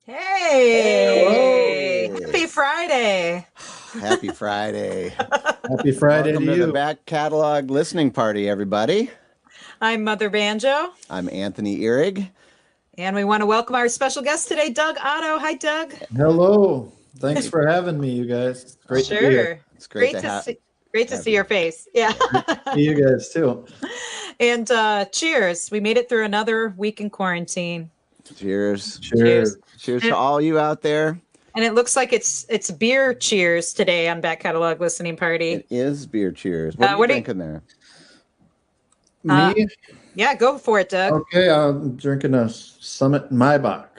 Hey, Hello. happy Friday. Happy Friday. Happy Friday Welcome to to the you. back catalog listening party, everybody. I'm Mother Banjo, I'm Anthony Ihrig. and we want to welcome our special guest today, Doug Otto. Hi, Doug. Hello. Thanks Hey. for having me, you guys. It's great to be here. Sure. It's great Great to to see great to have see you. your face. Yeah. See you guys too. And cheers. We made it through another week in quarantine. Cheers. Cheers. Cheers. Cheers And to all you out there. it looks like it's beer cheers today on Back Catalog Listening Party. It is beer cheers. What are you What do you drinking there? uh Me? yeah, go for it, Doug. Okay, I'm drinking a Summit Maibach.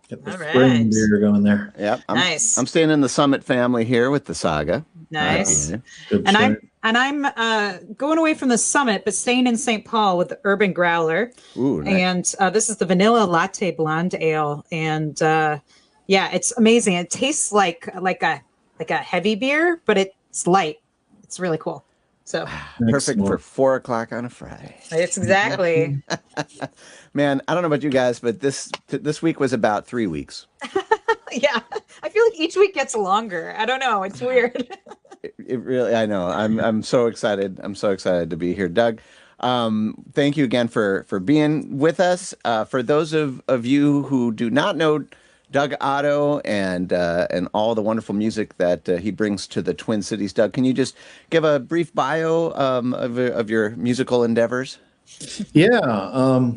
Get the All spring right. beer going there. Yep. Nice. I'm staying in the Summit family here with the Saga. Nice. IPA. Good And choice. I'm going away from the summit, but staying in St. Paul with the Urban Growler. Ooh, nice. And this is the vanilla latte blonde ale. And yeah, it's amazing. It tastes like a heavy beer, but it's light. It's really cool. So Perfect for Excellent. 4 o'clock on a Friday. it's exactly. Man, I don't know about you guys, but this week was about 3 weeks. Yeah. I feel like each week gets longer. I don't know. It's weird. It really, I know. I'm so excited. I'm so excited to be here, Doug. Thank you again for being with us. For those of you who do not know Doug Otto and all the wonderful music that he brings to the Twin Cities, Doug, can you just give a brief bio of your musical endeavors? Yeah.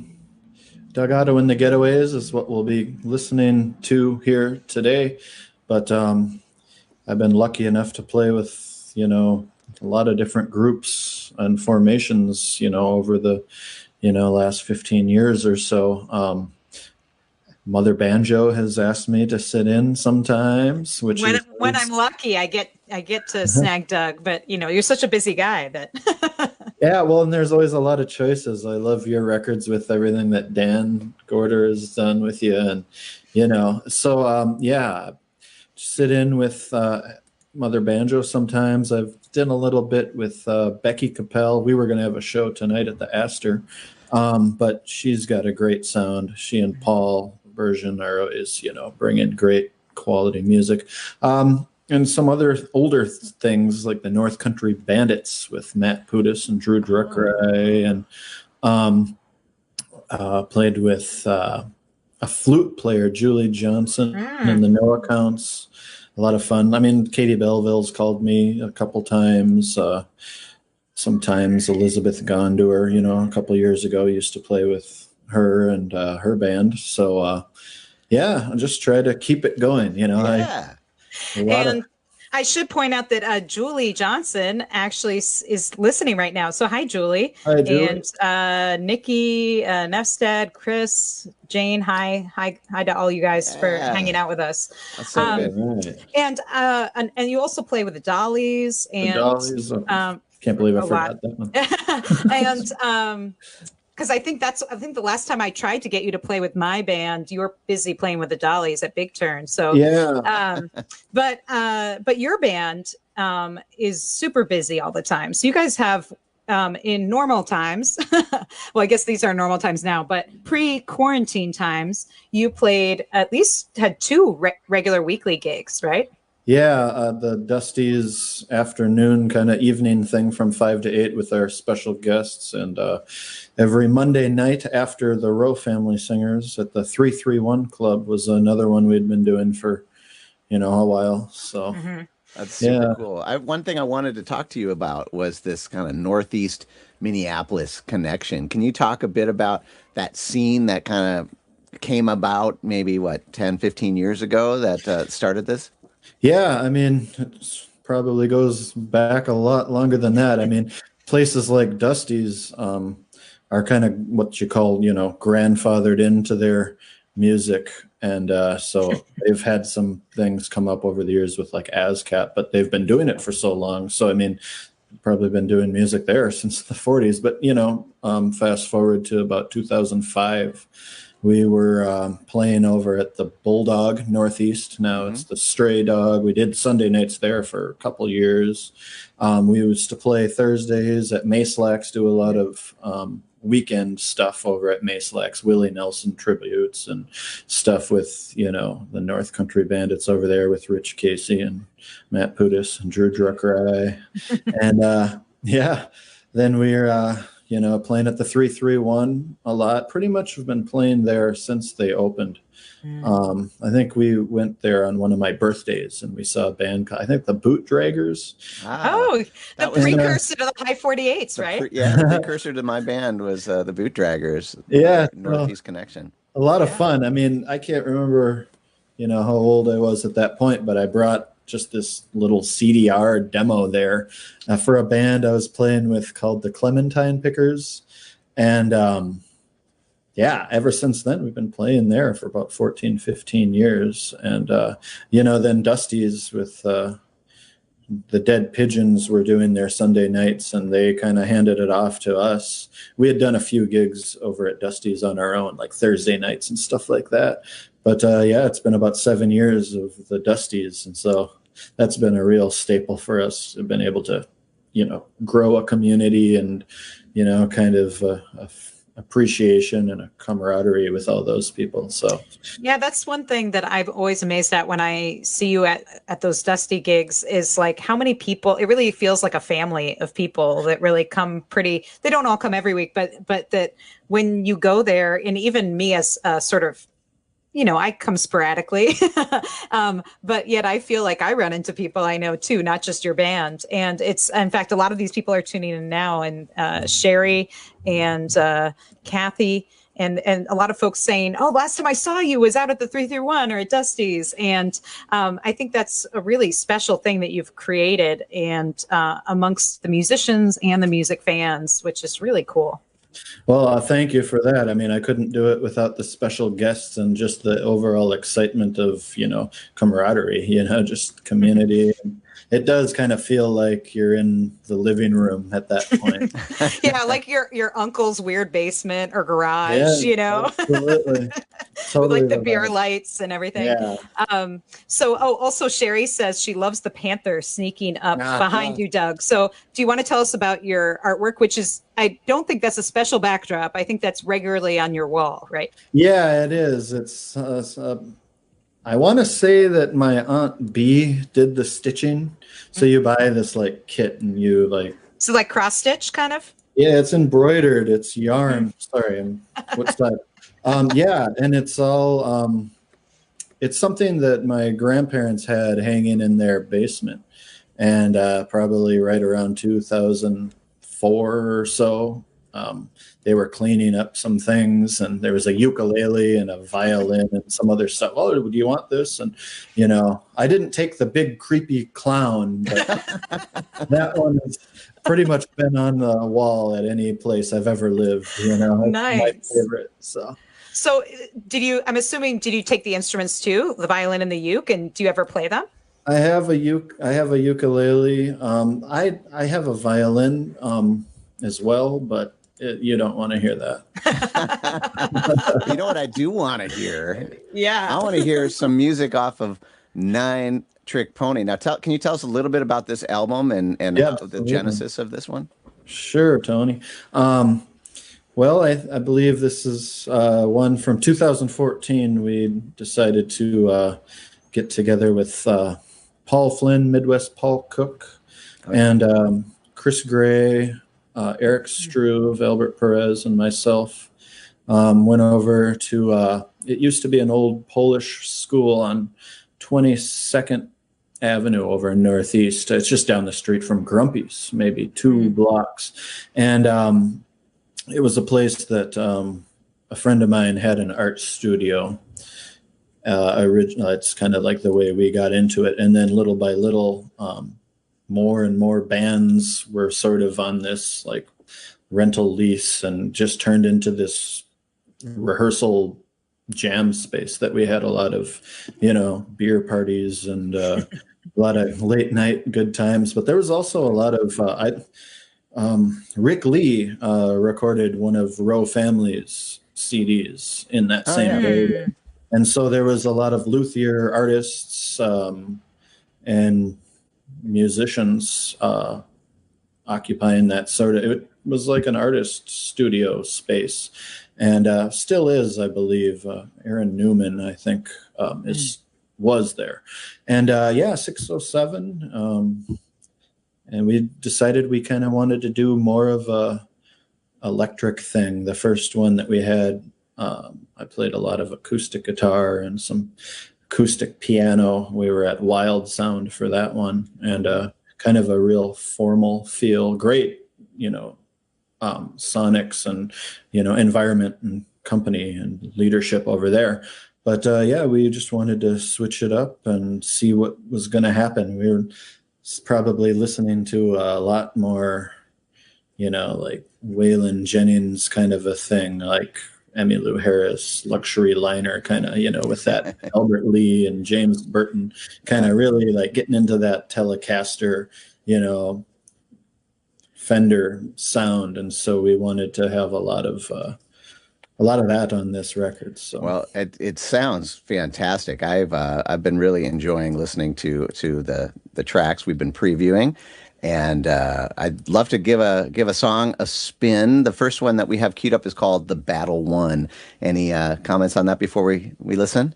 Doug Otto and the Getaways is what we'll be listening to here today. But I've been lucky enough to play with, a lot of different groups and formations, over the, last 15 years or so. Mother Banjo has asked me to sit in sometimes, which When I'm lucky, I get to snag Doug, but you're such a busy guy that yeah, well, and there's always a lot of choices. I love your records with everything that Dan Gorder has done with you, and so yeah, sit in with Mother Banjo sometimes. I've done a little bit with Becky Capel. We were going to have a show tonight at the Astor, but she's got a great sound. She and Paul version are always, bringing great quality music. And some other older things like the North Country Bandits with Matt Pudis and Drew Druckray, and played with a flute player, Julie Johnson, and the No Accounts. A lot of fun. I mean, Katie Belleville's called me a couple times. Sometimes Elizabeth Gondor, a couple years ago, used to play with her and her band. So, yeah, I just try to keep it going. Yeah. And I should point out that Julie Johnson actually is listening right now. So hi, Julie. Hi, Julie. And Nikki, Nefstad, Chris, Jane. Hi to all you guys for hanging out with us. That's so good. Right. And you also play with the Dollies The and Dollies. Can't believe I a forgot that one. and because I think the last time I tried to get you to play with my band, you were busy playing with the Dollies at Big Turn. So Yeah. but your band is super busy all the time. So you guys have in normal times, well, I guess these are normal times now, but pre-quarantine times, you had two regular weekly gigs, right? Yeah, the Dusty's afternoon kind of evening thing from 5 to 8 with our special guests. And every Monday night after the Rowe Family Singers at the 331 Club was another one we'd been doing for, a while. So That's super cool. One thing I wanted to talk to you about was this kind of Northeast Minneapolis connection. Can you talk a bit about that scene that kind of came about maybe, 10, 15 years ago that started this? Yeah, I mean, it probably goes back a lot longer than that. I mean, places like Dusty's are kind of what you call, grandfathered into their music. And so they've had some things come up over the years with like ASCAP, but they've been doing it for so long. So, I mean, probably been doing music there since the 40s. But, fast forward to about 2005. We were playing over at the Bulldog Northeast. Now it's the Stray Dog. We did Sunday nights there for a couple years. We used to play Thursdays at Mayslax, do a lot of weekend stuff over at Mace-Lax, Willie Nelson tributes and stuff with, you know, the North Country Bandits over there with Rich Casey and Matt Pudis and Drew Druckery. And yeah, then we're, you know, playing at the 331 a lot. Pretty much have been playing there since they opened. I think we went there on one of my birthdays and we saw a band, I think the Boot Draggers. Oh, the precursor to the High 48s, right? The precursor to my band was the Boot Draggers. Yeah. Northeast Connection. A lot of fun. I mean, I can't remember, you know, how old I was at that point, but I brought just this little CDR demo there for a band I was playing with called the Clementine Pickers. And yeah, ever since then, we've been playing there for about 14, 15 years. And, you know, then Dusty's with the Dead Pigeons were doing their Sunday nights, and they kind of handed it off to us. We had done a few gigs over at Dusty's on our own, like Thursday nights and stuff like that. But, yeah, it's been about 7 years of the Dusty's. And so that's been a real staple for us. We've been able to, you know, grow a community and, you know, kind of appreciation and a camaraderie with all those people. So yeah, that's one thing that I've always amazed at when I see you at those Dusty gigs is like how many people, it really feels like a family of people that really come they don't all come every week, but that when you go there, and even me as a sort of, you know, I come sporadically, but yet I feel like I run into people I know too, not just your band. And it's, in fact, a lot of these people are tuning in now, and Sherry and Kathy and a lot of folks saying, oh, last time I saw you was out at the 331 or at Dusty's. And I think that's a really special thing that you've created and amongst the musicians and the music fans, which is really cool. Well, thank you for that. I mean, I couldn't do it without the special guests and just the overall excitement of, you know, camaraderie, you know, just community. It does kind of feel like you're in the living room at that point. Yeah, like your uncle's weird basement or garage, yeah, you know? Absolutely. Totally. With like the beer lights and everything. Yeah. So also Sherry says she loves the panther sneaking up behind you, Doug. So do you want to tell us about your artwork, which is, I don't think that's a special backdrop. I think that's regularly on your wall, right? Yeah, it is. It's I want to say that my Aunt B did the stitching. So you buy this like kit and you like. So like cross stitch kind of? Yeah, it's embroidered. It's yarn. Sorry, what's that? Yeah, and it's all, it's something that my grandparents had hanging in their basement. And probably right around 2004 or so, they were cleaning up some things, and there was a ukulele and a violin and some other stuff. Oh, do you want this? And, you know, I didn't take the big creepy clown, but that one has pretty much been on the wall at any place I've ever lived. You know, nice. It's my favorite. So I'm assuming, did you take the instruments too, the violin and the uke, and do you ever play them? I have a ukulele. I have a violin as well, but you don't want to hear that. You know what I do want to hear? Yeah. I want to hear some music off of 9 Trick Pony. Now, can you tell us a little bit about this album and the genesis of this one? Sure, Tony. Well, I believe this is one from 2014. We decided to get together with Paul Flynn, Midwest Paul Cook, and Chris Gray, Eric Struve, Albert Perez, and myself. Went over to, it used to be an old Polish school on 22nd Avenue over in Northeast. It's just down the street from Grumpy's, maybe 2 blocks. And it was a place that a friend of mine had an art studio. It's kind of like the way we got into it. And then little by little, more and more bands were sort of on this like rental lease and just turned into this rehearsal jam space that we had a lot of, you know, beer parties and a lot of late night good times. But there was also a lot of, Rick Lee recorded one of Row Family's CDs in that same building. And so there was a lot of luthier artists and musicians occupying that sort of, was like an artist studio space, and still is, I believe. Aaron Newman, I think, was there, and 607. And we decided we kind of wanted to do more of a electric thing. The first one that we had, I played a lot of acoustic guitar and some acoustic piano. We were at Wild Sound for that one, and kind of a real formal feel. Great, sonics and environment and company and leadership over there. But we just wanted to switch it up and see what was going to happen. We were probably listening to a lot more, like Waylon Jennings kind of a thing, like Emmylou Harris, luxury liner kind of, with that Albert Lee and James Burton kind of really like getting into that Telecaster, Fender sound. And so we wanted to have a lot of that on this record. So well, it sounds fantastic. I've been really enjoying listening to the tracks we've been previewing, and I'd love to give a song a spin. The first one that we have queued up is called "The Battle Won." Any comments on that before we listen?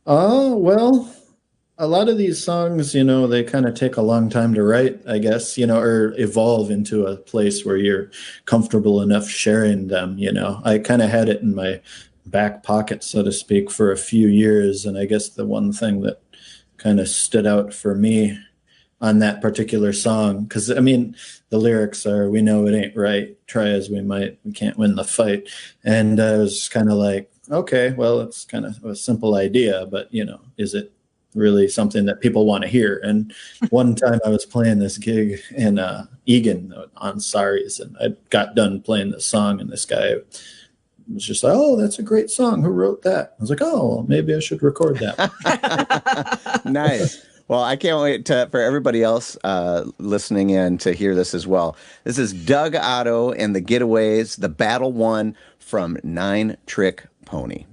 Well, a lot of these songs, they kind of take a long time to write, I guess, or evolve into a place where you're comfortable enough sharing them. I kind of had it in my back pocket, so to speak, for a few years. And I guess the one thing that kind of stood out for me on that particular song, because, the lyrics are, we know it ain't right, try as we might, we can't win the fight. And I was kind of like, okay, well, it's kind of a simple idea, but, is it really something that people want to hear? And one time I was playing this gig in Egan on Saris, and I got done playing this song, and this guy was just like, "Oh, that's a great song. Who wrote that?" I was like, "Oh, well, maybe I should record that." Nice. Well, I can't wait for everybody else listening in to hear this as well. This is Doug Otto and the Getaways, "The Battle Won" from 9 Trick Pony.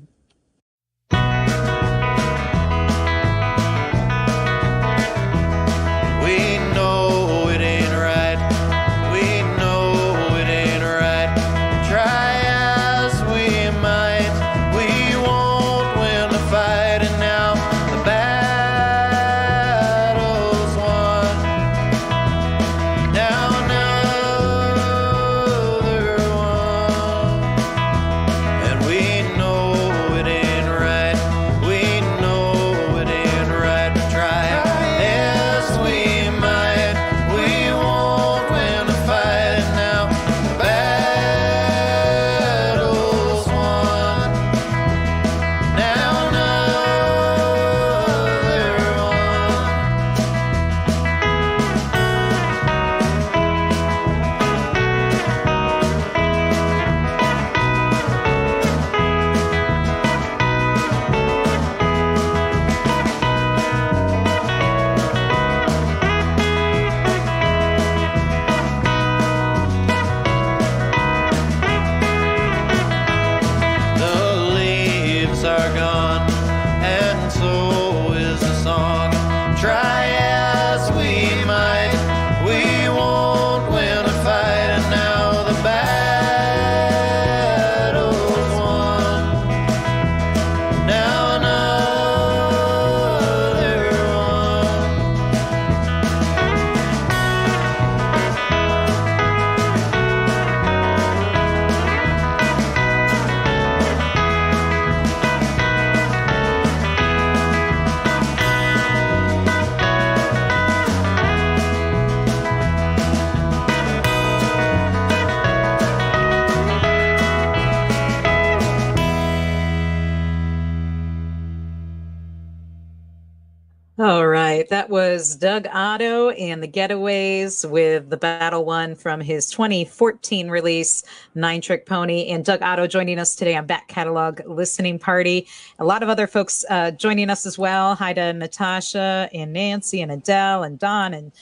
All right. That was Doug Otto and the Getaways with "The Battle Won" from his 2014 release, 9 Trick Pony. And Doug Otto joining us today on Back Catalog Listening Party. A lot of other folks joining us as well. Hi to Natasha and Nancy and Adele and Don and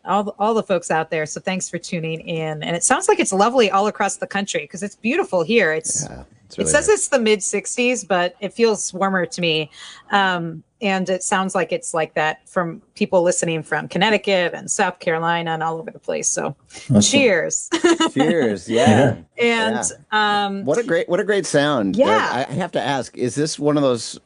all the folks out there. So thanks for tuning in. And it sounds like it's lovely all across the country because it's beautiful here. It's It says it's the mid 60s, but it feels warmer to me. And it sounds like it's like that from people listening from Connecticut and South Carolina and all over the place. So cheers. Cheers. Yeah. And what a great sound. Yeah. I have to ask, is this one of those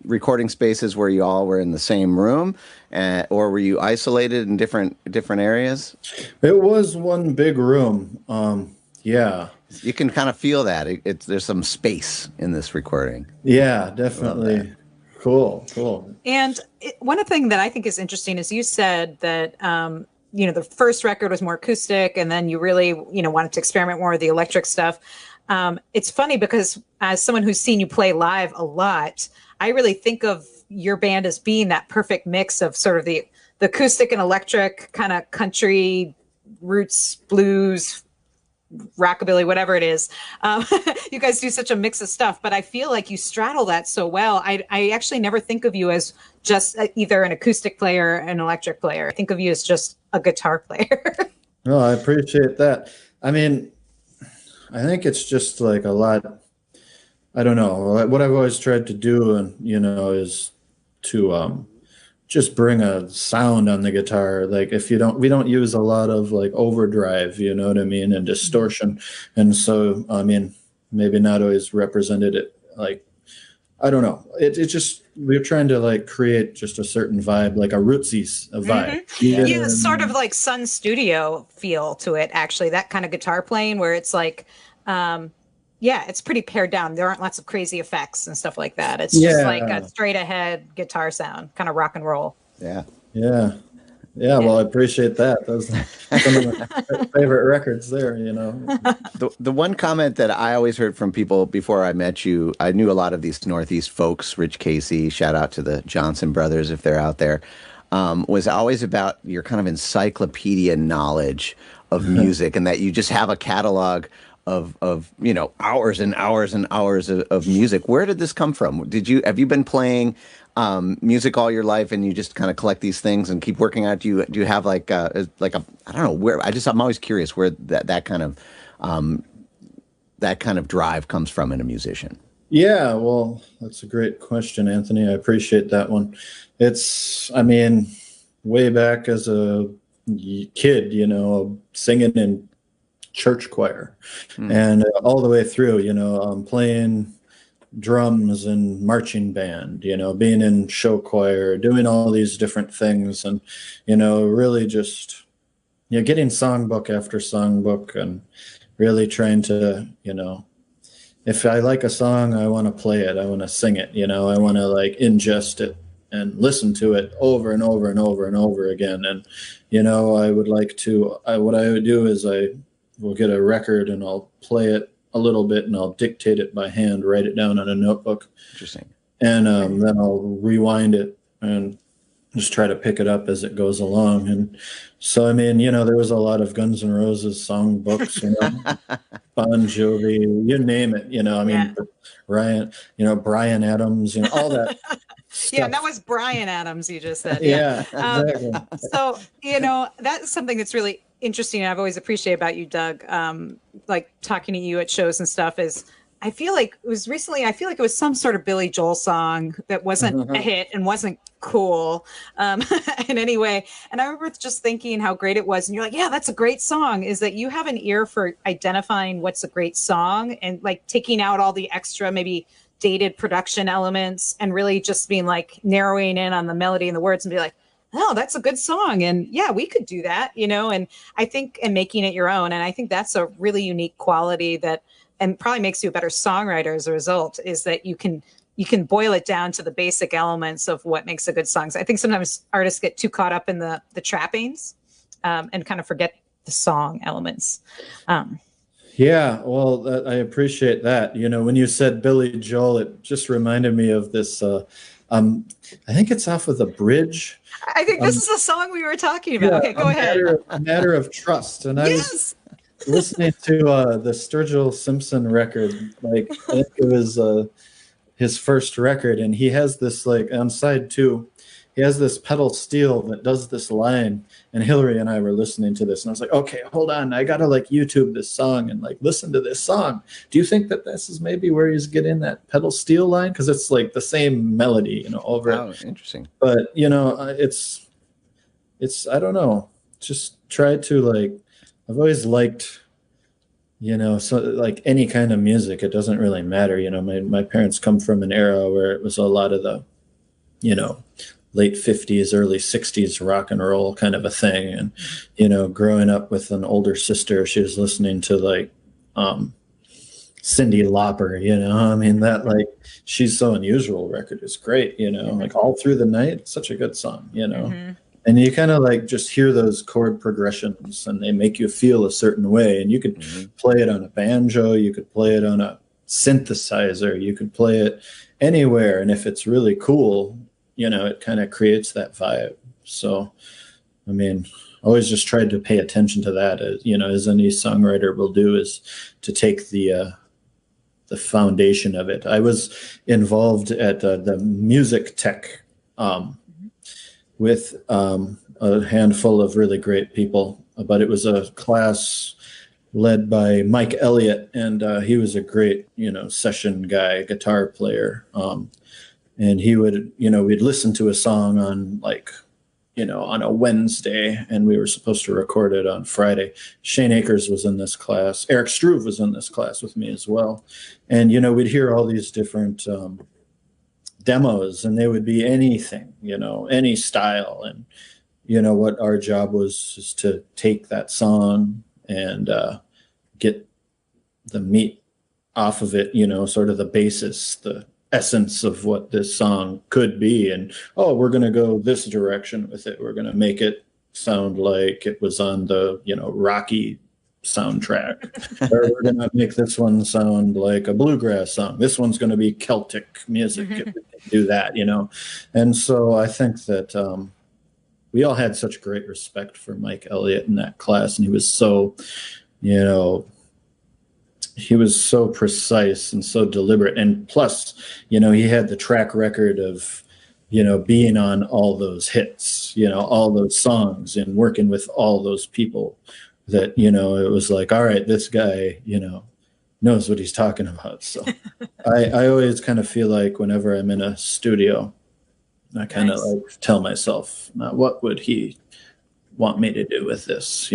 recording spaces where you all were in the same room, or were you isolated in different areas? It was one big room. Yeah. You can kind of feel that. There's some space in this recording. Yeah, definitely. Cool. And one thing that I think is interesting is you said that, the first record was more acoustic, and then you really, wanted to experiment more with the electric stuff. It's funny because as someone who's seen you play live a lot, I really think of your band as being that perfect mix of sort of the acoustic and electric kind of country roots, blues, rockabilly, whatever it is. You guys do such a mix of stuff, but I feel like you straddle that so well. I actually never think of you as just either an acoustic player or an electric player. I think of you as just a guitar player. No, I appreciate that. I mean, I think it's just like a lot. I don't know. What I've always tried to do, is to just bring a sound on the guitar. Like we don't use a lot of like overdrive, you know what I mean, and distortion. And so, I mean, maybe not always represented it like, I don't know. It just, we're trying to like create just a certain vibe, like a rootsy vibe. Mm-hmm. Yeah, sort of like Sun Studio feel to it, actually, that kind of guitar playing where it's like, it's pretty pared down. There aren't lots of crazy effects and stuff like that. It's just like a straight ahead guitar sound, kind of rock and roll. Yeah. Well, I appreciate that. Those are some of my favorite records there, The one comment that I always heard from people before I met you, I knew a lot of these Northeast folks, Rich Casey, shout out to the Johnson brothers if they're out there, was always about your kind of encyclopedia knowledge of music and that you just have a catalog of hours and hours and hours of music. Where did this come from? Have you been playing music all your life and you just kind of collect these things and keep working on it? Do you have like a I don't know where, I'm always curious where that kind of drive comes from in a musician. Yeah, well, that's a great question, Anthony. I appreciate that one. It's, I mean, way back as a kid, singing in church choir and all the way through, playing drums and marching band, being in show choir, doing all these different things, and really just getting songbook after songbook and really trying to if I like a song, I want to play it, I want to sing it, I want to like ingest it and listen to it over and over and over and over again. And I would like to what I would do is I will get a record and I'll play it a little bit and I'll dictate it by hand, write it down on a notebook. Interesting. And then I'll rewind it and just try to pick it up as it goes along. And so, I mean, there was a lot of Guns N' Roses songbooks, Bon Jovi, you name it, I mean, Ryan, Bryan Adams, all that. Yeah, and that was Bryan Adams you just said. Yeah, exactly. So, that's something that's really interesting and I've always appreciated about you, Doug, like talking to you at shows and stuff is I feel like it was some sort of Billy Joel song that wasn't a hit and wasn't cool in any way. And I remember just thinking how great it was. And you're like, yeah, that's a great song, is that you have an ear for identifying what's a great song and like taking out all the extra, maybe dated production elements and really just being like narrowing in on the melody and the words and be like, oh, that's a good song. And yeah, we could do that, and I think, and making it your own. And I think that's a really unique quality that, and probably makes you a better songwriter as a result, is that you can boil it down to the basic elements of what makes a good song. So I think sometimes artists get too caught up in the trappings and kind of forget the song elements. Yeah, well, I appreciate that. When you said Billy Joel, it just reminded me of this, I think it's off of The Bridge. I think this is the song we were talking about. Okay, go ahead. A Matter of Trust. And I was listening to the Sturgill Simpson record. Like, I think it was his first record. And he has this, like, on side 2, he has this pedal steel that does this line, and Hillary and I were listening to this, and I was like, okay, hold on, I gotta like YouTube this song and like listen to this song. Do you think that this is maybe where he's getting that pedal steel line? Because it's like the same melody, over it. Interesting. But it's I don't know, just try to like, I've always liked, so like any kind of music, it doesn't really matter. My parents come from an era where it was a lot of the, late 50s, early 60s rock and roll kind of a thing. And, growing up with an older sister, she was listening to like Cyndi Lauper, that like She's So Unusual record is great, like All Through the Night, such a good song, Mm-hmm. And you kind of like just hear those chord progressions and they make you feel a certain way. And you could play it on a banjo, you could play it on a synthesizer, you could play it anywhere. And if it's really cool, it kind of creates that vibe. So, always just tried to pay attention to that, as any songwriter will do, is to take the foundation of it. I was involved at the music tech with a handful of really great people, but it was a class led by Mike Elliott, and he was a great, session guy, guitar player. And he would, we'd listen to a song on like, on a Wednesday, and we were supposed to record it on Friday. Shane Akers was in this class. Eric Struve was in this class with me as well. And, we'd hear all these different demos, and they would be anything, any style. And, what our job was is to take that song and get the meat off of it, sort of the basis, the essence of what this song could be. And, we're going to go this direction with it. We're going to make it sound like it was on the, Rocky soundtrack. Or we're going to make this one sound like a bluegrass song. This one's going to be Celtic music. If we can do that, And so I think that we all had such great respect for Mike Elliott in that class. And he was so, he was so precise and so deliberate. And plus, he had the track record of, being on all those hits, all those songs and working with all those people that, it was like, all right, this guy, knows what he's talking about. So I always kind of feel like whenever I'm in a studio, I kind of like tell myself, now, what would he want me to do with this,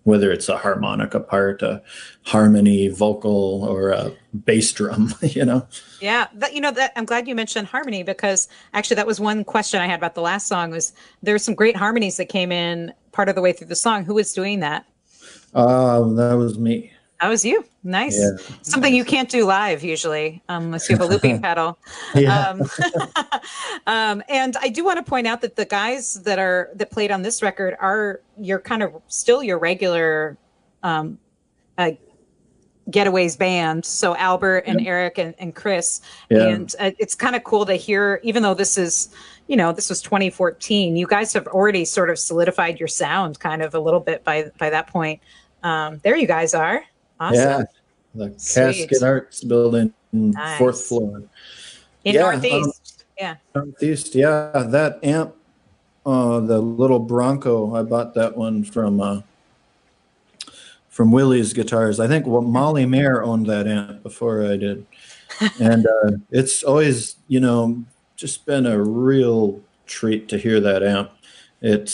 whether it's a harmonica part, a harmony vocal, or a bass drum, Yeah, that I'm glad you mentioned harmony, because actually that was one question I had about the last song. Was there's some great harmonies that came in part of the way through the song. Who was doing that? That was me. That was you. Nice. Yeah. Something you can't do live usually, unless you have a looping pedal. Yeah. And I do want to point out that the guys that played on this record are still your regular Getaways band. So Albert and Eric and Chris. Yeah. And it's kind of cool to hear, even though this was 2014, you guys have already sort of solidified your sound kind of a little bit by that point. There you guys are. Awesome. Yeah, the Casket Arts building, nice. 4th floor. In Northeast. Northeast, that amp, the little Bronco, I bought that one from Willie's Guitars. I think Molly Mayer owned that amp before I did. And it's always, just been a real treat to hear that amp. It's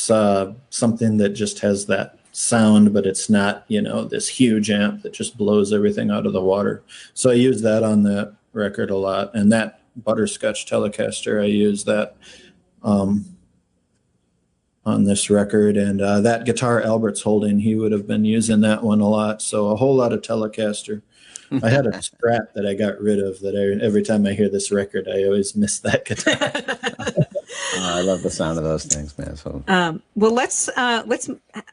something that just has that sound, but it's not, this huge amp that just blows everything out of the water. So I use that on that record a lot. And that Butterscotch Telecaster, I use that on this record. And that guitar Albert's holding, he would have been using that one a lot. So a whole lot of Telecaster. I had a Strat that I got rid of that every time I hear this record, I always miss that guitar. I love the sound of those things, man. So, well, let's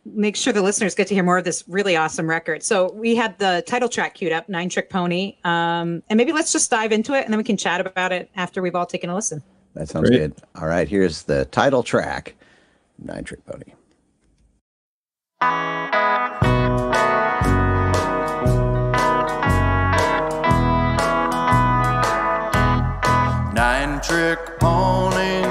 make sure the listeners get to hear more of this really awesome record. So we had the title track queued up, 9 Trick Pony, and maybe let's just dive into it, and then we can chat about it after we've all taken a listen. That sounds good. All right, here's the title track, 9 Trick Pony. 9 Trick Pony,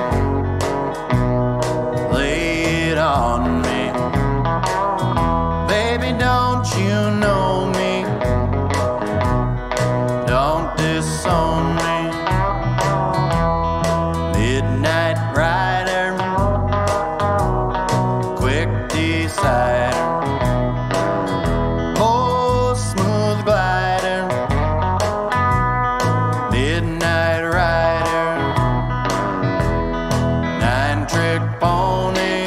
Nine-trick pony,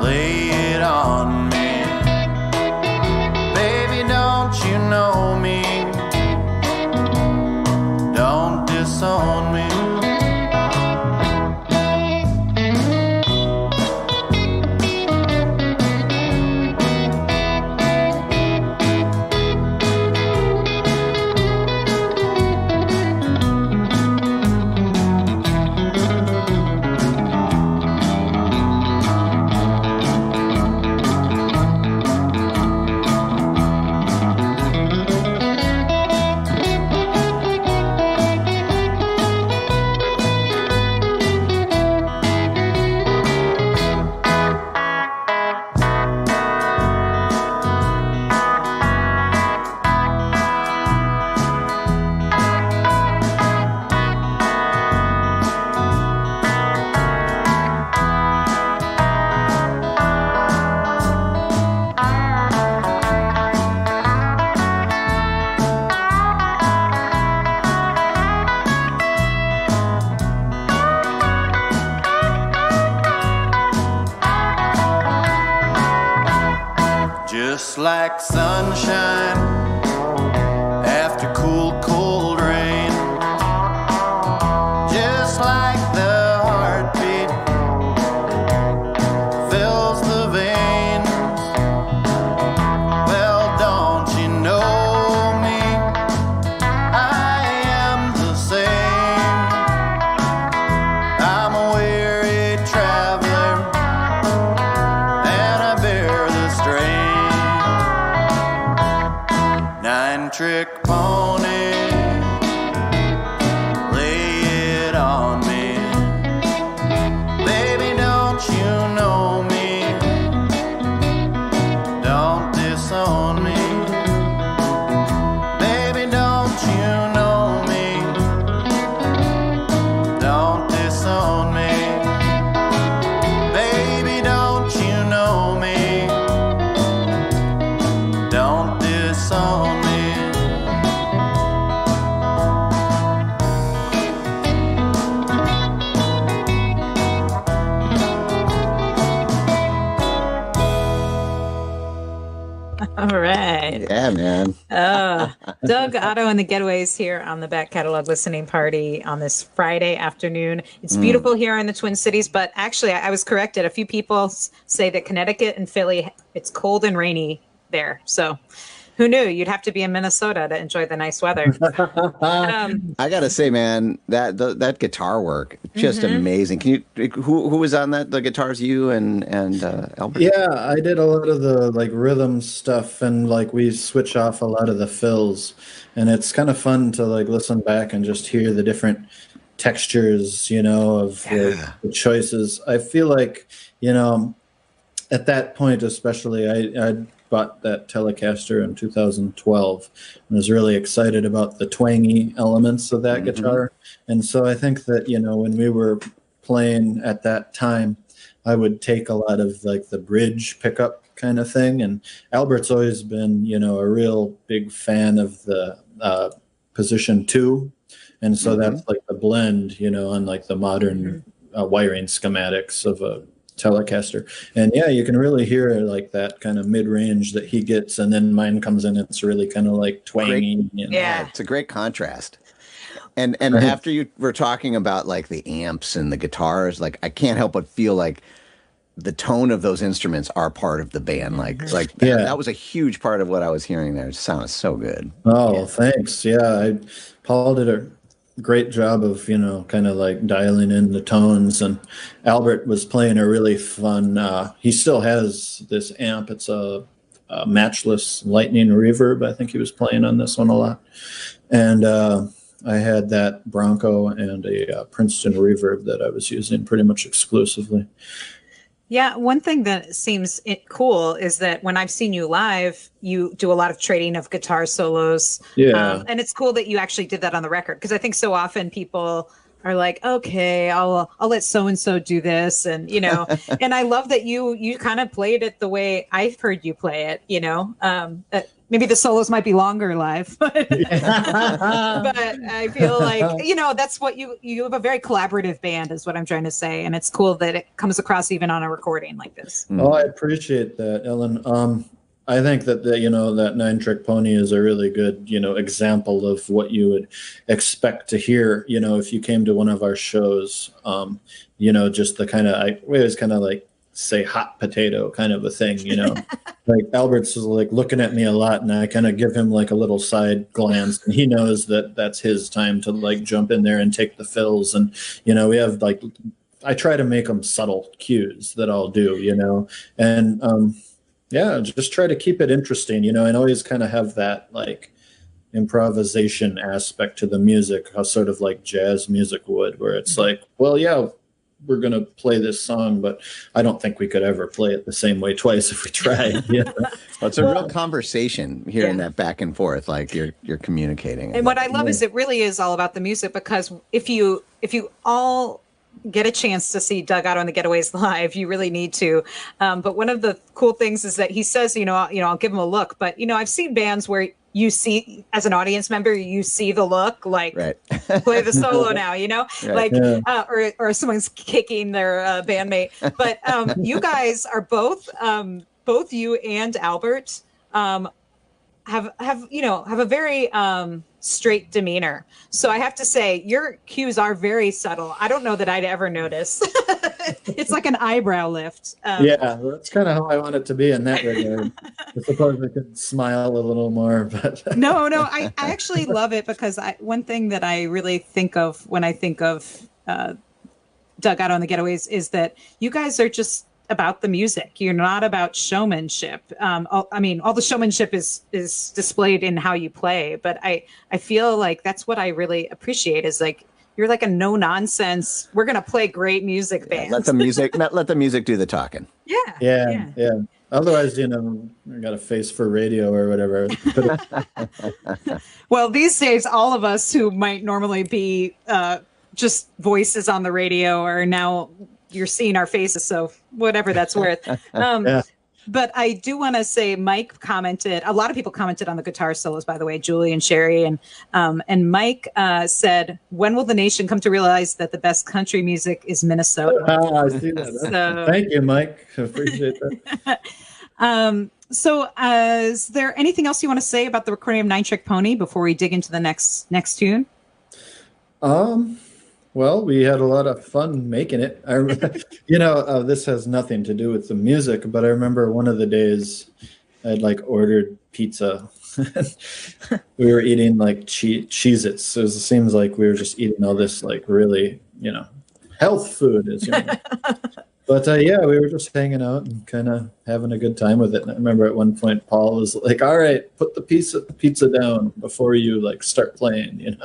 lay it on me. Baby, don't you know me? Don't disown me. Just like sunshine after cool, cold rain. Just like the heartbeat fills the veins. Well, don't you know me? I am the same. I'm a weary traveler, and I bear the strain. Nine-trick pony, lay it on me. Baby, don't you know me? Don't disown me. Baby, don't you know me? Don't disown me. Baby, don't you know me? Don't disown me. All right. Yeah, man. Doug Otto and the Getaways here on the Back Catalog Listening Party on this Friday afternoon. It's beautiful here in the Twin Cities, but actually I was corrected. A few people say that Connecticut and Philly, it's cold and rainy there. So who knew? You'd have to be in Minnesota to enjoy the nice weather. I gotta say, man, that guitar work, just amazing. Can you? Who was on that? The guitars, you and Albert. Yeah, I did a lot of the like rhythm stuff, and like we switch off a lot of the fills, and it's kind of fun to like listen back and just hear the different textures, you know, of the choices. I feel like, you know, at that point especially, I bought that Telecaster in 2012 and was really excited about the twangy elements of that guitar. And so I think that, you know, when we were playing at that time, I would take a lot of like the bridge pickup kind of thing. And Albert's always been, you know, a real big fan of the position 2. And so that's like the blend, you know, on like the modern wiring schematics of a Telecaster. And yeah, you can really hear like that kind of mid-range that he gets, and then mine comes in, it's really kind of like twangy. Yeah, it's a great contrast. And after you were talking about like the amps and the guitars, like I can't help but feel like the tone of those instruments are part of the band. That was a huge part of what I was hearing there. It sounded so good. Oh, thanks. Yeah, Paul did a great job of, you know, kind of like dialing in the tones, and Albert was playing a really fun, he still has this amp. It's a matchless lightning reverb. I think he was playing on this one a lot. And I had that Bronco and a Princeton reverb that I was using pretty much exclusively. Yeah, one thing that seems cool is that when I've seen you live, you do a lot of trading of guitar solos. Yeah. And it's cool that you actually did that on the record, because I think so often people are like, okay, I'll let so and so do this, and and I love that you kind of played it the way I've heard you play it. Maybe the solos might be longer live, but I feel like that's what you have a very collaborative band, is what I'm trying to say, and it's cool that it comes across even on a recording like this. Oh, I appreciate that, Ellen. I think that that Nine Trick Pony is a really good example of what you would expect to hear if you came to one of our shows. Just the kind of we always kind of like say hot potato kind of a thing, like Albert's is like looking at me a lot, and I kind of give him like a little side glance, and he knows that that's his time to like jump in there and take the fills. And we have like, I try to make them subtle cues that I'll do, and yeah, just try to keep it interesting, and always kind of have that like improvisation aspect to the music, how sort of like jazz music would, where it's like, well, yeah, we're going to play this song, but I don't think we could ever play it the same way twice if we tried. Yeah. Well, it's a real conversation, hearing that back and forth, like you're communicating. And what I love is it really is all about the music, because if you all get a chance to see Doug Otto and the Getaways live, you really need to. But one of the cool things is that he says, I'll give him a look. But, I've seen bands where you see, as an audience member, you see the look, like, play the solo now, or someone's kicking their bandmate. But you guys are both you and Albert have a very straight demeanor. So I have to say, your cues are very subtle. I don't know that I'd ever notice. It's like an eyebrow lift. Yeah, that's kind of how I want it to be in that regard. I suppose I could smile a little more, but no, I actually love it, because one thing that I really think of when I think of Doug Otto and the Getaways is that you guys are just about the music. You're not about showmanship. All the showmanship is displayed in how you play, but I feel like that's what I really appreciate, is like, you're like a no nonsense, we're gonna play great music band. Let the music do the talking. Yeah. Otherwise, I got a face for radio or whatever. Well, these days, all of us who might normally be just voices on the radio are now, you're seeing our faces, so whatever that's worth. But I do want to say, Mike commented, a lot of people commented on the guitar solos, by the way, Julie and Sherry, and Mike said, when will the nation come to realize that the best country music is Minnesota? I see that. So, thank you, Mike. I appreciate that. So is there anything else you want to say about the recording of Nine Trick Pony before we dig into the next tune? Well, we had a lot of fun making it. This has nothing to do with the music, but I remember one of the days I'd like ordered pizza. We were eating like Cheez-Its. So it seems like we were just eating all this like really, health food is. But yeah, we were just hanging out and kind of having a good time with it. And I remember at one point Paul was like, "All right, put the pizza down before you like start playing," And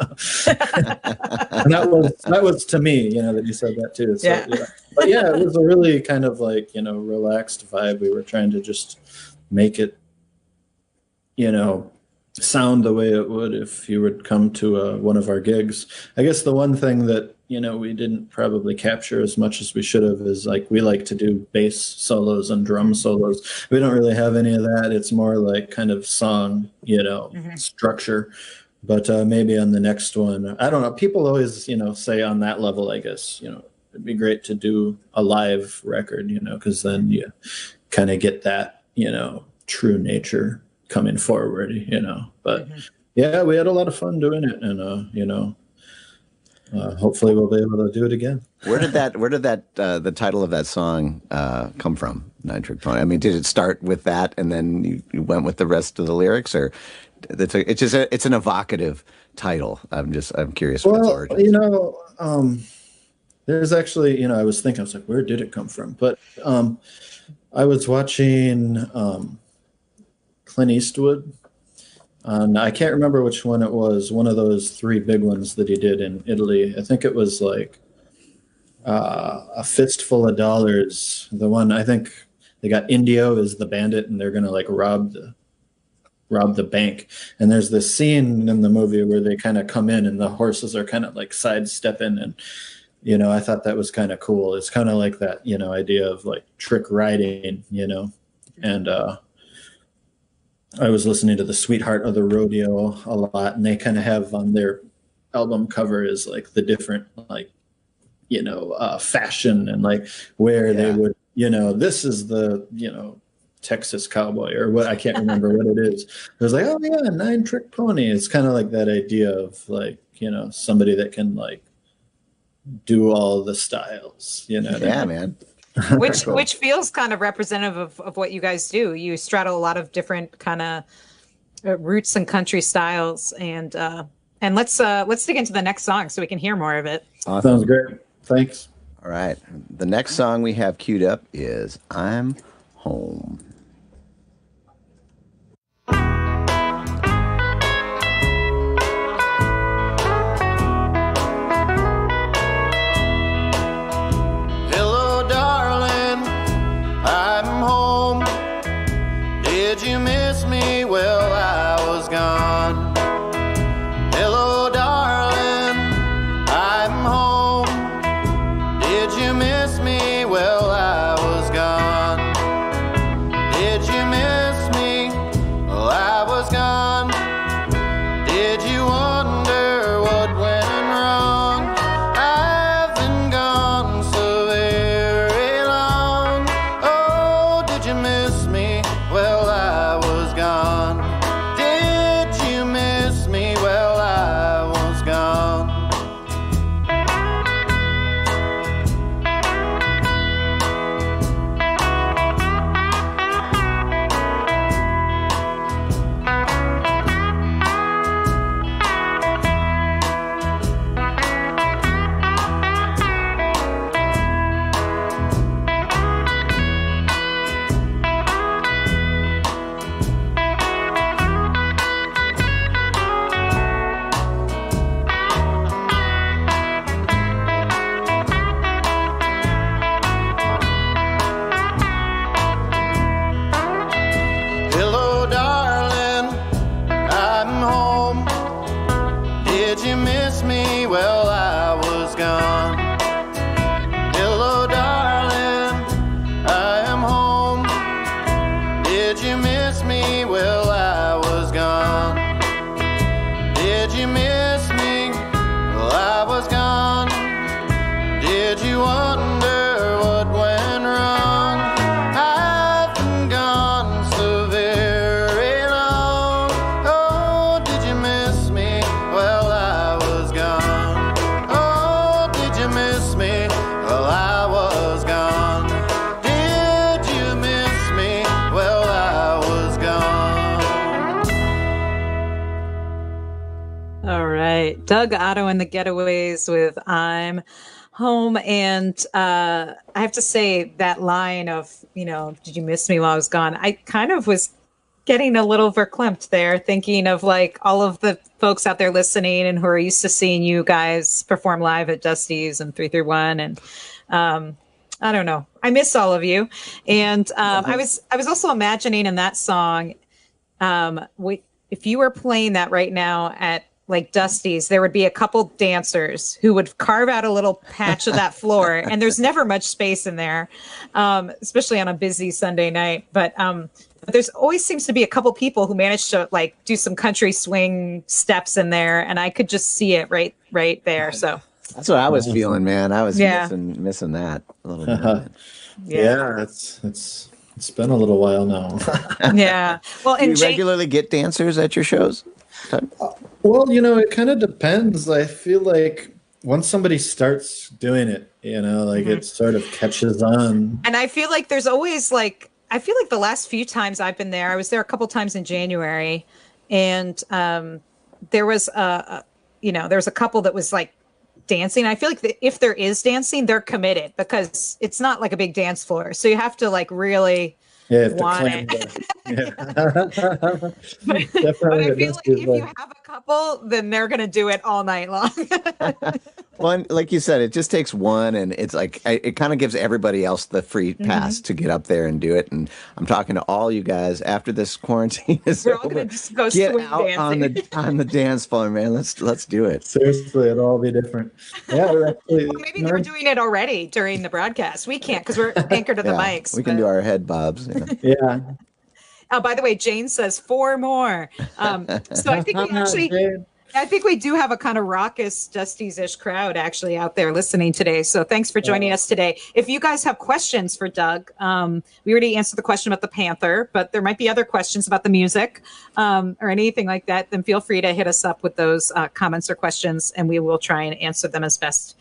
that was to me, that you said that too. So, yeah. But yeah, it was a really kind of like relaxed vibe. We were trying to just make it, sound the way it would if you would come to one of our gigs. I guess the one thing that we didn't probably capture as much as we should have is like, we like to do bass solos and drum solos. We don't really have any of that. It's more like kind of song, structure. But maybe on the next one, I don't know. People always, say on that level, I guess, it'd be great to do a live record, because then you kind of get that, true nature coming forward, But yeah, we had a lot of fun doing it, and hopefully we'll be able to do it again. Where did the title of that song come from, Nine Trick Pony? I mean, did it start with that and then you went with the rest of the lyrics, or it's an evocative title? I'm curious for its origins. There's actually, I was like, where did it come from? But I was watching Clint Eastwood. I can't remember which one it was. One of those 3 big ones that he did in Italy. I think it was like A Fistful of Dollars. The one, I think they got Indio as the bandit, and they're gonna like rob rob the bank. And there's this scene in the movie where they kind of come in and the horses are kind of like sidestepping, and I thought that was kind of cool. It's kind of like that, idea of like trick riding, and I was listening to the Sweetheart of the Rodeo a lot, and they kind of have on their album cover is like the different like fashion and like where they would this is the Texas cowboy or what, I can't remember what it is. It was like, oh yeah, 9-trick pony. It's kind of like that idea of like somebody that can like do all the styles. Yeah, man. Which feels kind of representative of what you guys do. You straddle a lot of different kind of roots and country styles, and let's dig into the next song so we can hear more of it. Awesome. Sounds great. Thanks. All right. The next song we have queued up is I'm Home. Hello, darling, I'm home. Did you miss me? Well, I was gone. Hello, darling, I'm home. Did you miss me? Well, I was gone. Did you miss me? Well, I was gone. Did you wonder what went wrong? I've been gone so very long. Oh, did you miss me? Well, I was gone. Did you miss me? Well, I was gone. Hello, darling, I'm home. Did you miss me? Well, I was gone. Hello, darling, I am home. Did you miss me? Well, I was gone. Did you miss me? Well, I was gone. Did you wonder what went wrong? I've been gone so very long. Oh, did you miss me? Well, I was gone. Oh, did you miss me? Well, I was gone. Did you miss me? Well, I was gone. All right, Doug Otto and the Getaways with I'm Home. And I have to say that line of, did you miss me while I was gone? I kind of was getting a little verklempt there, thinking of like all of the folks out there listening and who are used to seeing you guys perform live at Dusty's and 331. And I don't know, I miss all of you. And I was also imagining in that song, if you were playing that right now at like Dusty's, there would be a couple dancers who would carve out a little patch of that floor, and there's never much space in there, especially on a busy Sunday night. But there's always seems to be a couple people who manage to like do some country swing steps in there, and I could just see it right there. So That's what I was feeling, man. I was missing that a little bit. Yeah, it's been a little while now. Yeah. Well, Do and you regularly get dancers at your shows? Well, it kind of depends. I feel like once somebody starts doing it, it sort of catches on. And I feel like there's always like, I feel like the last few times I've been there, I was there a couple times in January, and there was there was a couple that was like dancing. I feel like if there is dancing, they're committed because it's not like a big dance floor. So you have to like really want it. Yeah. But I feel like if you have a couple, then they're going to do it all night long. Well, and like you said, it just takes one, and it's like it kind of gives everybody else the free pass to get up there and do it. And I'm talking to all you guys after this quarantine is We're all over. going to just go Get swing out dancing. on the dance floor, man. Let's do it. Seriously, it'll all be different. Yeah, we're actually, Well, maybe they're doing it already during the broadcast. We can't because we're anchored to the Yeah, mics. we can do our head bobs. yeah. Oh, by the way, Jane says 4 more. So I think we actually, I think we do have a kind of raucous, Dusty's-ish crowd actually out there listening today. So thanks for joining us today. If you guys have questions for Doug, we already answered the question about the Panther, but there might be other questions about the music or anything like that. Then feel free to hit us up with those comments or questions, and we will try and answer them as best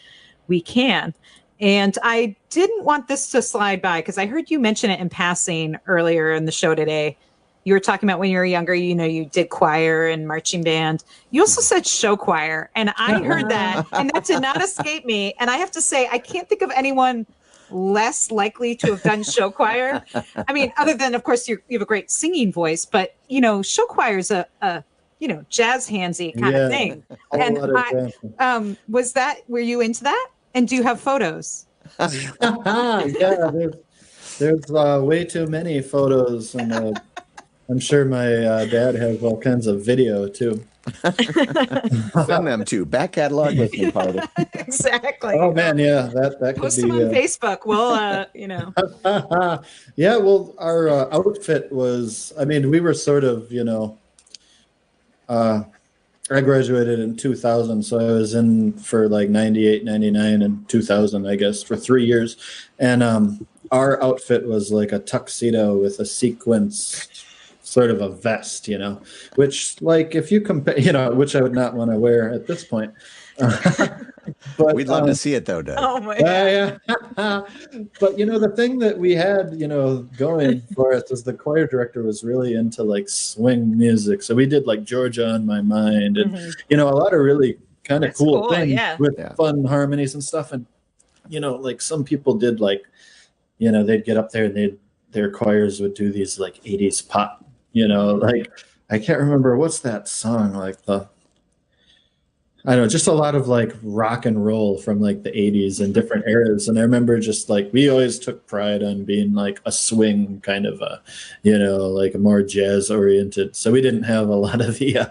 we can. And I didn't want this to slide by because I heard you mention it in passing earlier in the show today. You were talking about when you were younger, you know, you did choir and marching band. You also said show choir. And I heard that, and that did not escape me. And I have to say, I can't think of anyone less likely to have done show choir. I mean, other than, of course, you have a great singing voice, but, you know, show choir is a you know, jazz handsy kind of thing. And were you into that? And do you have photos? Yeah, there's way too many photos, and I'm sure my dad has all kinds of video too. Send them to back catalog listening party. Exactly. Oh man, yeah, that could Post be. them on Facebook. We'll, you know. Yeah, well, our outfit was. I mean, we were sort of, you know. I graduated in 2000, so I was in for like 98, 99, and 2000, I guess, for 3 years. And our outfit was like a tuxedo with a sequence, sort of a vest, you know, which, like, if you compare, you know, which I would not want to wear at this point. But we'd love to see it, though, Doug. Oh, my God. Yeah. But, you know, the thing that we had, you know, going for us is the choir director was really into, like, swing music. So we did, like, Georgia on My Mind and, you know, a lot of really kind of cool things with fun harmonies and stuff. And, you know, like, some people did, like, you know, they'd get up there and their choirs would do these, like, 80s pop, you know, like, I can't remember, what's that song, like, I don't know, just a lot of like rock and roll from like the 80s and different eras. And I remember just like, we always took pride on being like a swing kind of a, you know, like a more jazz oriented. So we didn't have a lot of the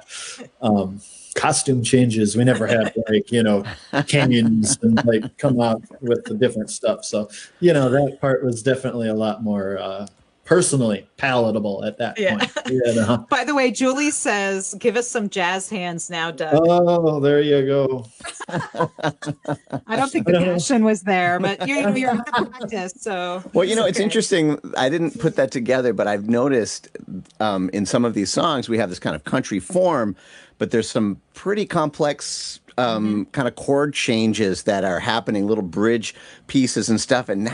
costume changes. We never had like, you know, canyons and like come out with the different stuff. So, you know, that part was definitely a lot more personally palatable at that point. You know? By the way, Julie says, give us some jazz hands now, Doug. Oh, there you go. I don't think the passion was there, but you're in the practice. So, well, you know, it's interesting. I didn't put that together, but I've noticed in some of these songs, we have this kind of country form, but there's some pretty complex kind of chord changes that are happening, little bridge pieces and stuff. And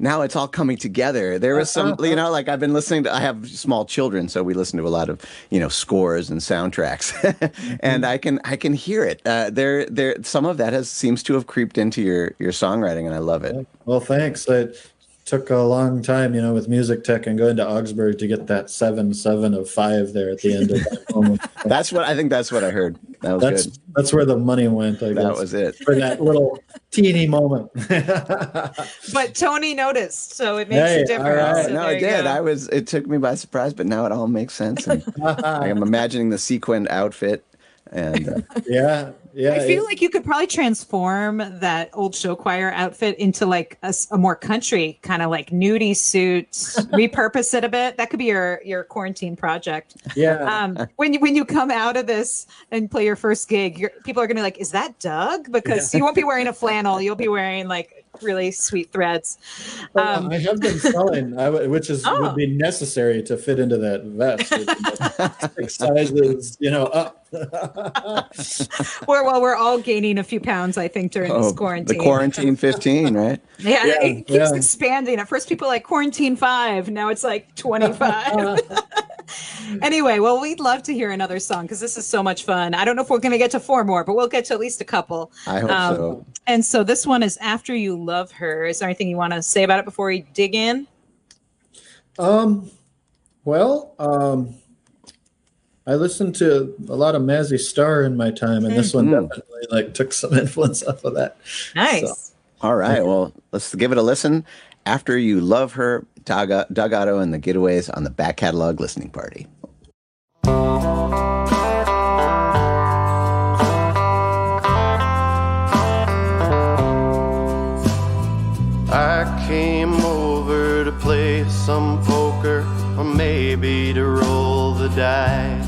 now it's all coming together. There was some, you know, like I've been listening to, I have small children, so we listen to a lot of, you know, scores and soundtracks, and I can hear it. There, some of that seems to have creeped into your songwriting, and I love it. Well, thanks. It took a long time, you know, with music tech and going to Augsburg to get that 7/7 of 5 there at the end of that moment. That's what I heard. That was good. That's where the money went, I guess. That was it. For that little teeny moment. But Tony noticed, so it makes a difference. Right. So no, it did. It took me by surprise, but now it all makes sense. And I'm imagining the sequined outfit, and yeah. I feel like you could probably transform that old show choir outfit into like a more country kind of like nudie suit, repurpose it a bit. That could be your quarantine project. Yeah. When you come out of this and play your first gig, people are going to be like, is that Doug? Because you won't be wearing a flannel. You'll be wearing like really sweet threads. I have been selling, which would be necessary to fit into that vest. 6 sizes, you know, up. We're all gaining a few pounds, I think, during this quarantine. The quarantine 15, right? Yeah, it keeps expanding. At first, people like quarantine 5. Now it's like 25. Anyway, well, we'd love to hear another song because this is so much fun. I don't know if we're going to get to 4 more, but we'll get to at least a couple. I hope so. And so this one is After You Love Her. Is there anything you want to say about it before we dig in? Well, I listened to a lot of Mazzy Star in my time, and this one definitely like took some influence off of that. Nice. So, All right. Well, let's give it a listen. After You Love Her, Doug Otto and the Getaways on the Back Catalog Listening Party. I came over to play some poker, or maybe to roll the dice.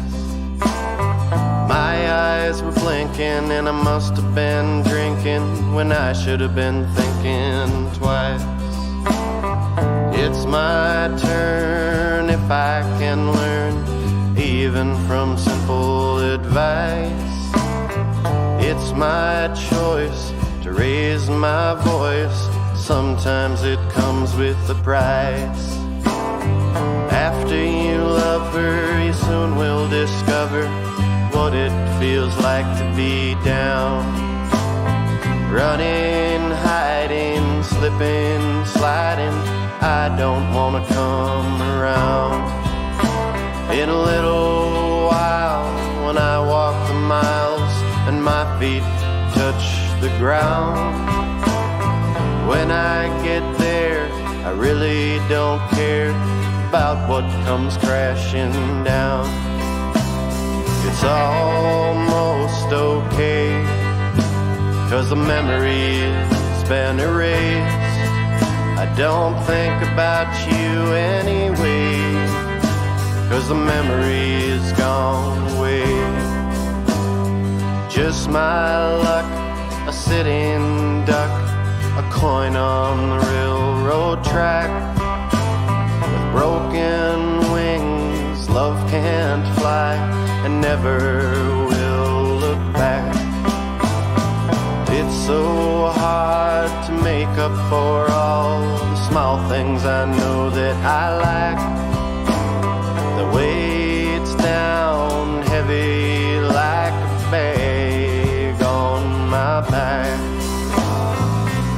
My eyes were blinking and I must have been drinking when I should have been thinking twice. It's my turn if I can learn, even from simple advice. It's my choice to raise my voice. Sometimes it comes with a price. After you love her, you soon will discover what it feels like to be down. Running, hiding, slipping, sliding, I don't wanna come around. In a little while, when I walk the miles and my feet touch the ground, when I get there, I really don't care about what comes crashing down. It's almost okay, 'cause the memory's been erased. I don't think about you anyway, 'cause the memory's gone away. Just my luck, a sitting duck, a coin on the railroad track. With broken wings, love can't fly and never will look back. It's so hard to make up for all the small things I know that I lack. The weight's down heavy like a bag on my back.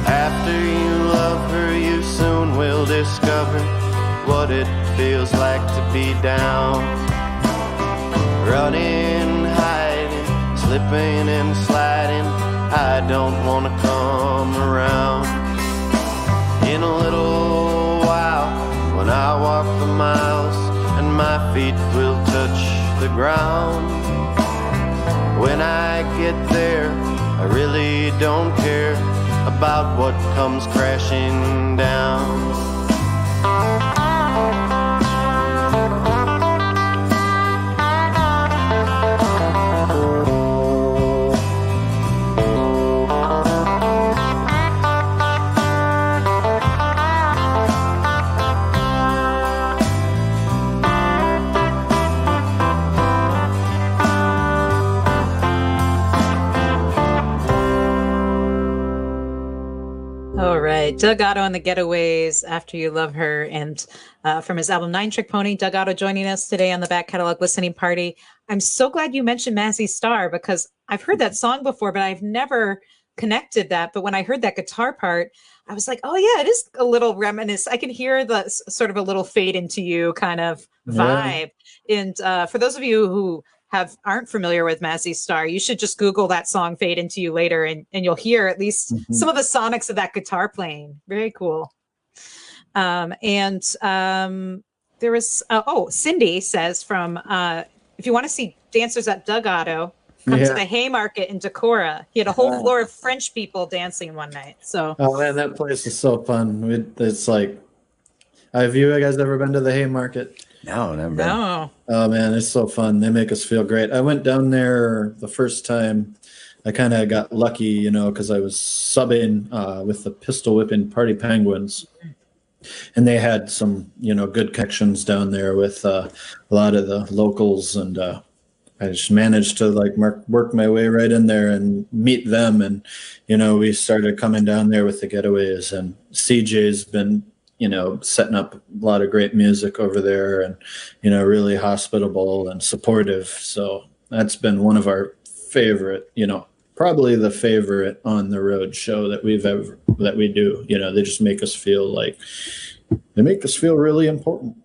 After you love her, you soon will discover what it feels like to be down. Running, hiding, slipping and sliding, I don't want to come around. In a little while, when I walk the miles and my feet will touch the ground, when I get there, I really don't care about what comes crashing down. Doug Otto and the Getaways, After You Love Her, and from his album Nine Trick Pony. Doug Otto joining us today on the Back Catalog Listening Party. I'm so glad you mentioned Mazzy Star, because I've heard that song before, but I've never connected that. But when I heard that guitar part, I was like, oh yeah, it is a little reminiscent. I can hear the sort of a little fade into you kind of vibe. Yeah. And for those of you who aren't familiar with Mazzy Star, you should just Google that song Fade Into You later, and you'll hear at least some of the sonics of that guitar playing. Very cool. There was, Cindy says if you want to see dancers at Doug Otto, come to the Haymarket in Decorah. He had a whole floor of French people dancing one night. So, oh man, that place is so fun. It's like, have you guys ever been to the Haymarket? No, never been. No. Oh man, it's so fun. They make us feel great. I went down there the first time. I kind of got lucky, because I was subbing with the Pistol Whipping Party Penguins, and they had some, good connections down there with a lot of the locals, and I just managed to work my way right in there and meet them, and we started coming down there with the Getaways, and CJ's been setting up a lot of great music over there, and, really hospitable and supportive. So that's been one of our favorite, probably the favorite on the road show that we do. They just make us feel really important.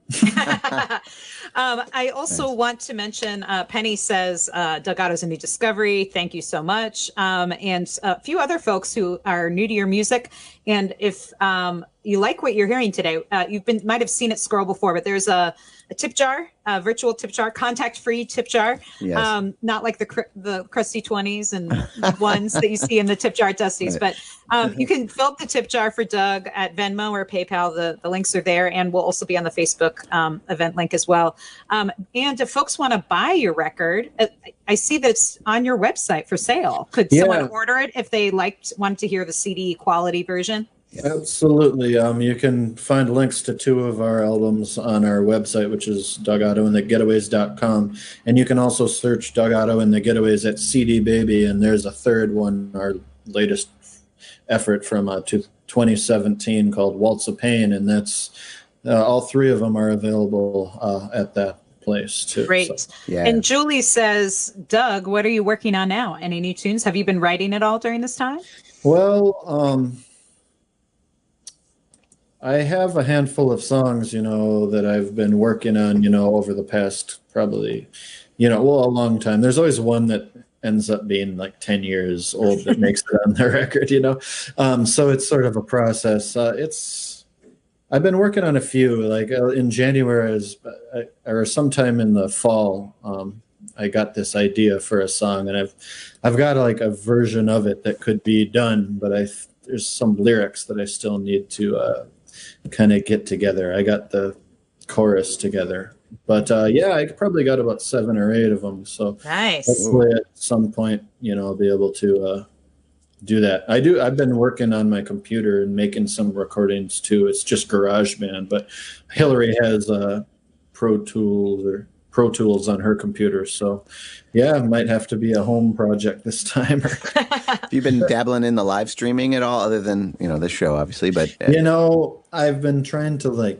I also want to mention, Penny says, Doug Otto's a new discovery. Thank you so much. And a few other folks who are new to your music. And if you like what you're hearing today, might have seen it scroll before, but there's a tip jar, a virtual tip jar, contact-free tip jar. Yes. Not like the crusty 20s and ones that you see in the tip jar at Dusty's, but you can fill up the tip jar for Doug at Venmo or PayPal. The links are there, and we'll also be on the Facebook event link as well. And if folks want to buy your record, I see that it's on your website for sale. Could someone order it if they wanted to hear the CD quality version? Absolutely. You can find links to 2 of our albums on our website, which is DougOttoandtheGetaways.com. And you can also search Doug Otto and the Getaways at CD Baby. And there's a third one, our latest effort from 2017 called Waltz of Pain. And that's all 3 of them are available at that place too. Great. So, Yeah. And Julie says, Doug, what are you working on now? Any new tunes? Have you been writing at all during this time? well, I have a handful of songs, that I've been working on, over the past probably, a long time. There's always one that ends up being like 10 years old that makes it on the record, So it's sort of a process. I've been working on a few, like in January or sometime in the fall, I got this idea for a song, and I've got like a version of it that could be done, but there's some lyrics that I still need to kind of get together. I got the chorus together, but I probably got about 7 or 8 of them. So nice. Hopefully at some point, I'll be able to do that. I've been working on my computer and making some recordings too. It's just GarageBand, but Hillary has Pro Tools on her computer. So it might have to be a home project this time. Have you been dabbling in the live streaming at all, other than this show, obviously? But I've been trying to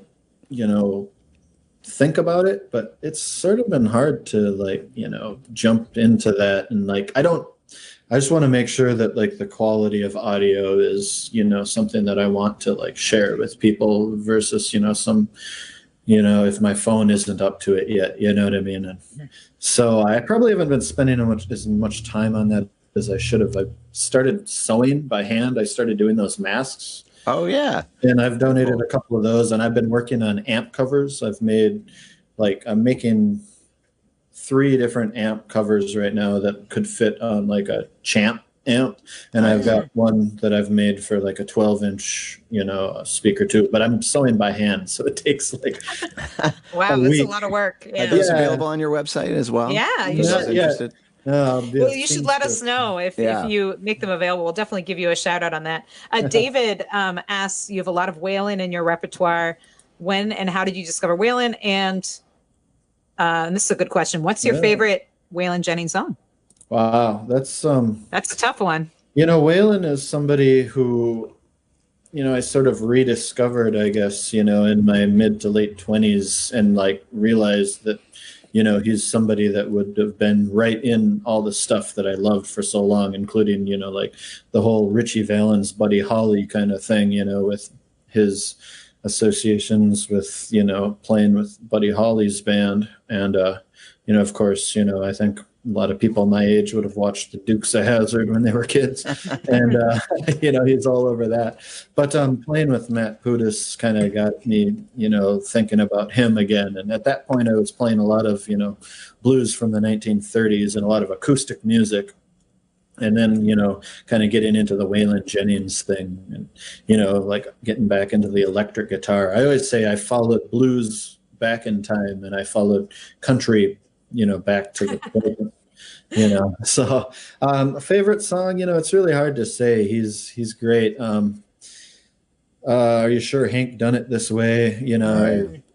think about it, but it's sort of been hard to jump into that, and I just want to make sure that the quality of audio is something that I want to share with people versus some. If my phone isn't up to it yet, you know what I mean? And so I probably haven't been spending as much time on that as I should have. I started sewing by hand. I started doing those masks. Oh, yeah. And I've donated a couple of those, and I've been working on amp covers. I'm making 3 different amp covers right now that could fit on a Champ amp, and I've got one that I've made for a 12-inch speaker too, but I'm sewing by hand, so it takes wow, that's a lot of work. Are those available on your website as well? You should. Interested? Well, you should let us know if you make them available. We'll definitely give you a shout out on that. David asks, you have a lot of Waylon in your repertoire. When and how did you discover Waylon? And this is a good question. What's your favorite Waylon Jennings song? Wow, that's a tough one. Waylon is somebody who, I sort of rediscovered, I guess, in my mid to late 20s, and realized that, he's somebody that would have been right in all the stuff that I loved for so long, including, the whole Richie Valens, Buddy Holly kind of thing, with his associations with, playing with Buddy Holly's band. And, of course, I think a lot of people my age would have watched the Dukes of Hazzard when they were kids, and he's all over that. But playing with Matt Putis kind of got me, thinking about him again. And at that point, I was playing a lot of blues from the 1930s and a lot of acoustic music, and then kind of getting into the Waylon Jennings thing, and getting back into the electric guitar. I always say I followed blues back in time, and I followed country back to the present, So a favorite song, it's really hard to say. He's great. Are you sure Hank done it this way?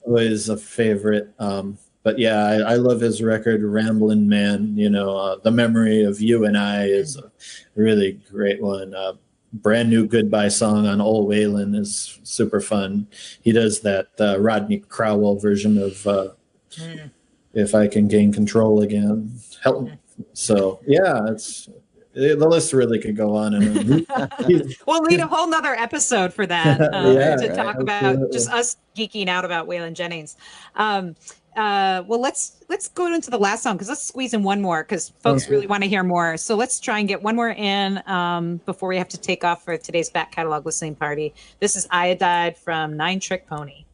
Always a favorite. But I love his record, Ramblin' Man. The Memory of You and I is a really great one. Brand New Goodbye song on Old Waylon is super fun. He does that Rodney Crowell version of If I Can Gain Control Again. Help. So it's the list really could go on and on. We'll need a whole nother episode for that to talk absolutely. about just us geeking out about Waylon Jennings. well, let's go into the last song because let's squeeze in one more because folks really want to hear more. So let's try and get one more in before we have to take off for today's back catalog listening party. This is Iodide from Nine Trick Pony.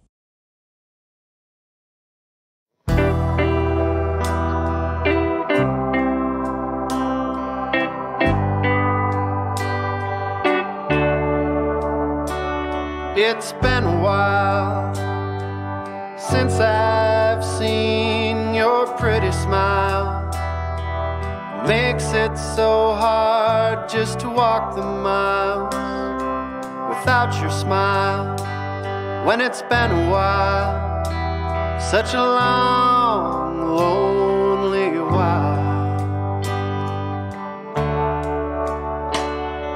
It's been a while since I've seen your pretty smile. Makes it so hard just to walk the miles without your smile. When it's been a while, such a long, lonely while.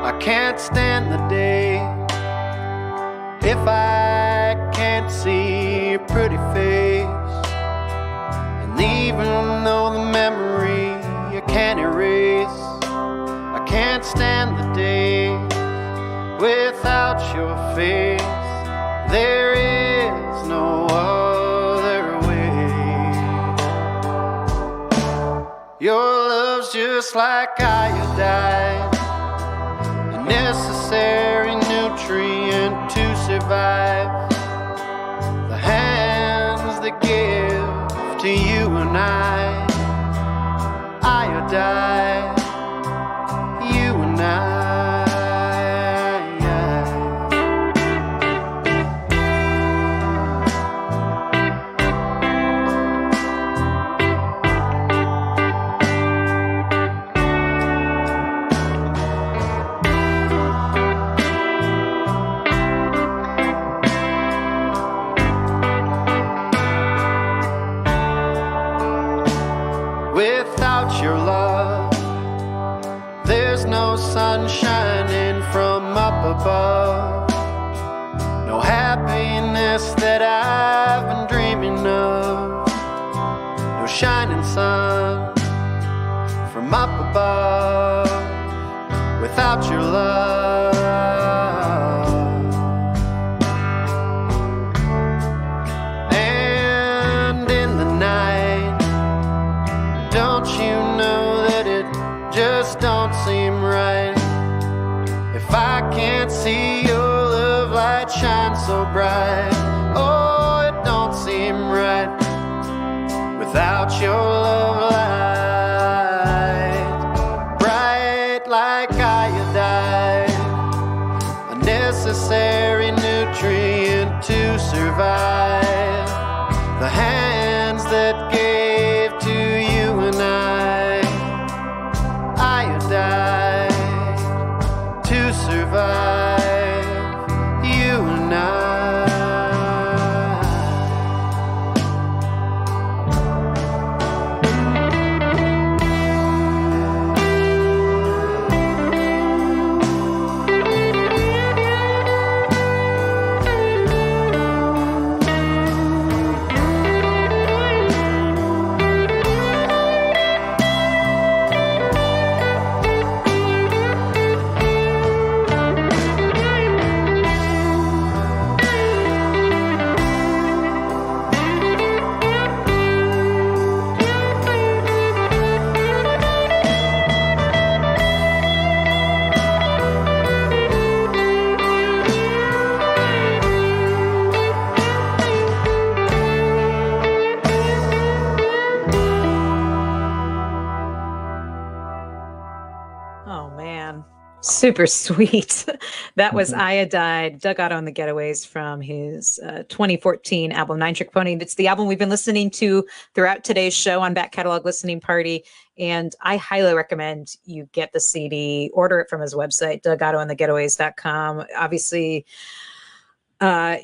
I can't stand the day if I can't see your pretty face. And even though the memory you can't erase, I can't stand the day without your face. There is no other way. Your love's just like iodine, a necessary nutrient to survive. The hands that give to you and I, iodine, you and I. Without your love, there's no sun shining from up above. No happiness that I've been dreaming of. No shining sun from up above. Without your love. And in the night, don't you know that it just don't seem right if I can't see your love light shine so bright? Oh, it don't seem right without your love light, bright like iodine, a necessary nutrient to survive. The hands that gave to you and iodine to survive, you and I. Oh man, super sweet. That was Iodide, Doug Otto and the Getaways from his 2014 album Nine Trick Pony. It's the album we've been listening to throughout today's show on Back Catalog Listening Party, and I highly recommend you get the CD, order it from his website, DougOttoandthegetaways.com. Obviously,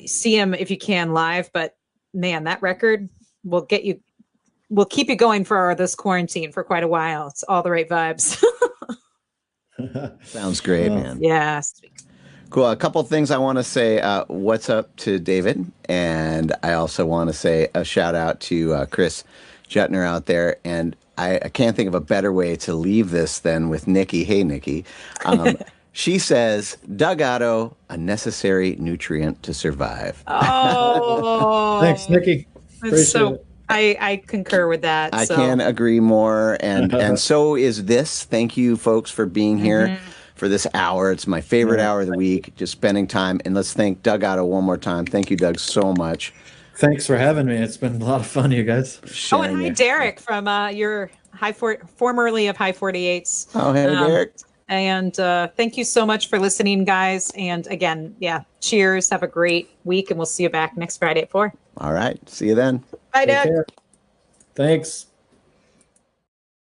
see him if you can live, but man, that record will keep you going for this quarantine for quite a while. It's all the right vibes. Sounds great, man. Yeah. Cool. A couple things I want to say. What's up to David? And I also want to say a shout out to Chris Jetner out there. And I can't think of a better way to leave this than with Nikki. Hey, Nikki. She says, Doug Otto, a necessary nutrient to survive. Oh, Thanks, Nikki. It's so. it. I concur with that. I so. can't agree more. And so is this. Thank you, folks, for being here for this hour. It's my favorite hour of the week, just spending time. And let's thank Doug Otto one more time. Thank you, Doug, so much. Thanks for having me. It's been a lot of fun, you guys. Oh, and hi, Derek from your formerly of High 48s. Oh, hey, Derek. And thank you so much for listening, guys. And again, cheers. Have a great week, and we'll see you back next Friday at 4. All right. See you then. Bye, Take Doug. care. Thanks.